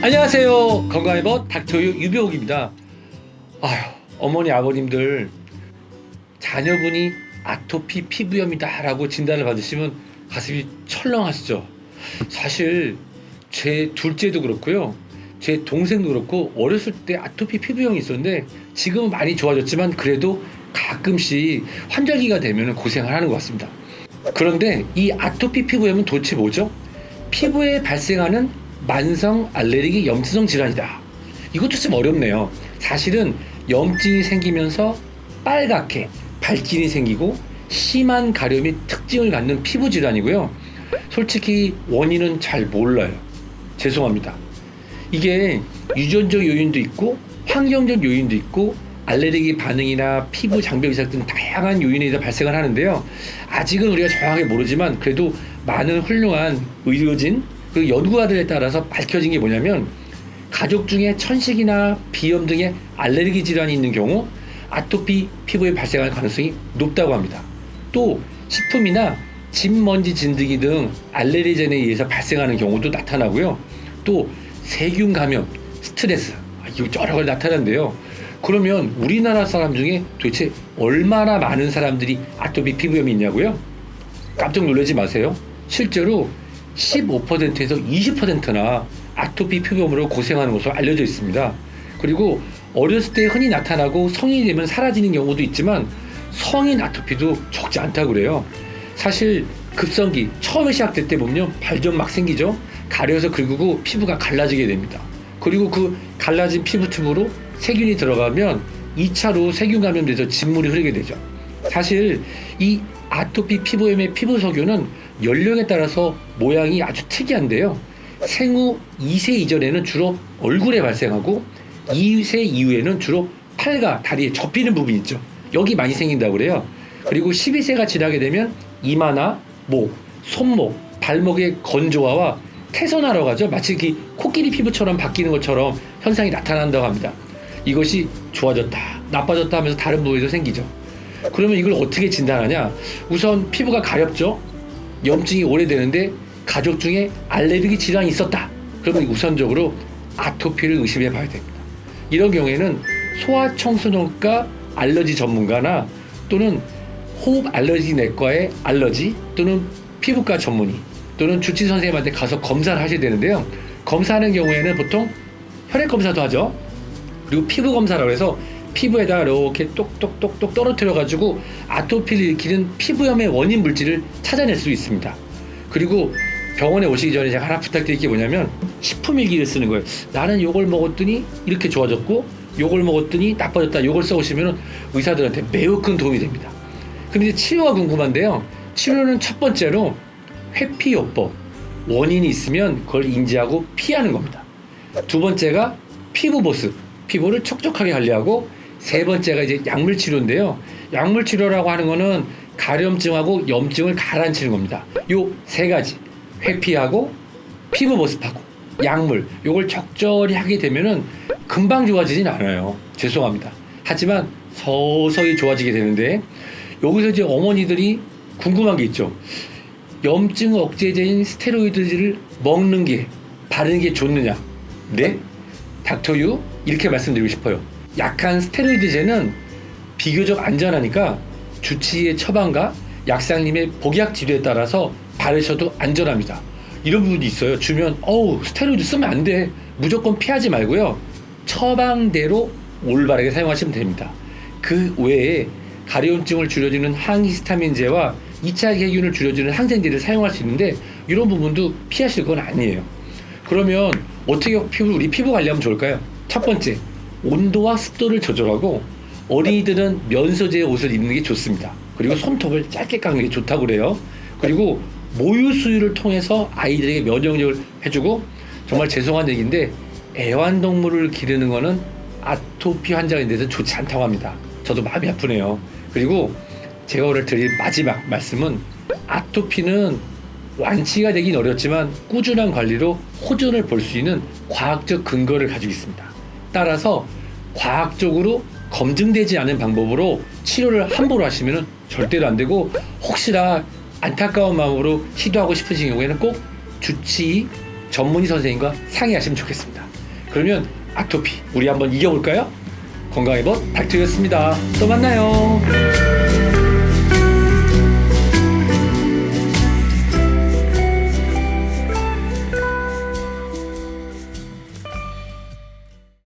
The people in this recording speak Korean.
안녕하세요. 건강해버 닥터유 유병욱입니다. 어머니 아버님들 자녀분이 아토피 피부염이다 라고 진단을 받으시면 가슴이 철렁하시죠. 사실 제 둘째도 그렇고요, 제 동생도 그렇고 어렸을 때 아토피 피부염이 있었는데 지금은 많이 좋아졌지만 그래도 가끔씩 환절기가 되면 고생을 하는 것 같습니다. 그런데 이 아토피 피부염은 도대체 뭐죠? 피부에 발생하는 만성 알레르기 염증성 질환이다. 이것도 좀 어렵네요. 사실은 염증이 생기면서 빨갛게 발진이 생기고 심한 가려움이 특징을 갖는 피부 질환이고요. 솔직히 원인은 잘 몰라요. 죄송합니다. 이게 유전적 요인도 있고 환경적 요인도 있고 알레르기 반응이나 피부 장벽 이상 등 다양한 요인에 의해 발생을 하는데요. 아직은 우리가 정확하게 모르지만 그래도 많은 훌륭한 의료진 그리고 연구가들에 따라서 밝혀진 게 뭐냐면, 가족 중에 천식이나 비염 등의 알레르기 질환이 있는 경우 아토피 피부에 발생할 가능성이 높다고 합니다. 또 식품이나 진먼지 진드기 등 알레르겐에 의해서 발생하는 경우도 나타나고요. 또 세균 감염, 스트레스, 이거 여러 가지 나타나는데요. 그러면 우리나라 사람 중에 도대체 얼마나 많은 사람들이 아토피 피부염이 있냐고요? 깜짝 놀라지 마세요. 실제로 15%에서 20%나 아토피 피부염으로 고생하는 것으로 알려져 있습니다. 그리고 어렸을 때 흔히 나타나고 성인이 되면 사라지는 경우도 있지만 성인 아토피도 적지 않다고 그래요. 사실 급성기 처음에 시작될 때 보면 발전 막 생기죠. 가려서 긁고 피부가 갈라지게 됩니다. 그리고 그 갈라진 피부 틈으로 세균이 들어가면 2차로 세균 감염돼서 진물이 흐르게 되죠. 사실 이 아토피 피부염의 피부 석유는 연령에 따라서 모양이 아주 특이한데요. 생후 2세 이전에는 주로 얼굴에 발생하고 2세 이후에는 주로 팔과 다리에 접히는 부분이 있죠. 여기 많이 생긴다고 그래요. 그리고 12세가 지나게 되면 이마나 목, 손목, 발목의 건조화와 태선화라고 하죠. 마치 코끼리 피부처럼 바뀌는 것처럼 현상이 나타난다고 합니다. 이것이 좋아졌다, 나빠졌다 하면서 다른 부위에도 생기죠. 그러면 이걸 어떻게 진단하냐? 우선 피부가 가렵죠. 염증이 오래되는데 가족 중에 알레르기 질환이 있었다. 그러면 우선적으로 아토피를 의심해 봐야 됩니다. 이런 경우에는 소아청소년과 알러지 전문가나 또는 호흡 알러지 내과의 알러지 또는 피부과 전문의 또는 주치 선생님한테 가서 검사를 하셔야 되는데요. 검사하는 경우에는 보통 혈액 검사도 하죠. 그리고 피부 검사라고 해서 피부에다가 이렇게 똑똑똑똑 떨어뜨려 가지고 아토피를 일으키는 피부염의 원인 물질을 찾아낼 수 있습니다. 그리고 병원에 오시기 전에 제가 하나 부탁드릴 게 뭐냐면 식품일기를 쓰는 거예요. 나는 요걸 먹었더니 이렇게 좋아졌고 요걸 먹었더니 나빠졌다. 요걸 써오시면 의사들한테 매우 큰 도움이 됩니다. 그런데 치료가 궁금한데요. 치료는 첫 번째로 회피요법, 원인이 있으면 그걸 인지하고 피하는 겁니다. 두 번째가 피부 보습, 피부를 촉촉하게 관리하고, 세 번째가 이제 약물 치료인데요. 약물 치료라고 하는 거는 가려움증하고 염증을 가라앉히는 겁니다. 요 세 가지, 회피하고 피부 보습하고 약물, 요걸 적절히 하게 되면은 금방 좋아지진 않아요. 죄송합니다. 하지만 서서히 좋아지게 되는데, 여기서 이제 어머니들이 궁금한 게 있죠. 염증 억제제인 스테로이드를 먹는 게, 바르는 게 좋느냐? 네? 닥터유 이렇게 말씀드리고 싶어요. 약한 스테로이드제는 비교적 안전하니까 주치의의 처방과 약사님의 복약 지도에 따라서 바르셔도 안전합니다. 이런 부분이 있어요. 주면 스테로이드 쓰면 안 돼, 무조건 피하지 말고요. 처방대로 올바르게 사용하시면 됩니다. 그 외에 가려움증을 줄여주는 항히스타민제와 2차 세균을 줄여주는 항생제를 사용할 수 있는데 이런 부분도 피하실 건 아니에요. 그러면 어떻게 우리 피부 관리하면 좋을까요? 첫 번째, 온도와 습도를 조절하고 어린이들은 면소재의 옷을 입는 게 좋습니다. 그리고 손톱을 짧게 깎는 게 좋다고 그래요. 그리고 모유 수유를 통해서 아이들에게 면역력을 해주고, 정말 죄송한 얘기인데 애완동물을 기르는 거는 아토피 환자에 대해서 좋지 않다고 합니다. 저도 마음이 아프네요. 그리고 제가 오늘 드릴 마지막 말씀은, 아토피는 완치가 되긴 어렵지만 꾸준한 관리로 호전을 볼 수 있는 과학적 근거를 가지고 있습니다. 따라서 과학적으로 검증되지 않은 방법으로 치료를 함부로 하시면 절대로 안 되고, 혹시나 안타까운 마음으로 시도하고 싶으신 경우에는 꼭 주치의 전문의 선생님과 상의하시면 좋겠습니다. 그러면 아토피 우리 한번 이겨볼까요? 건강해본 닥터였습니다. 또 만나요.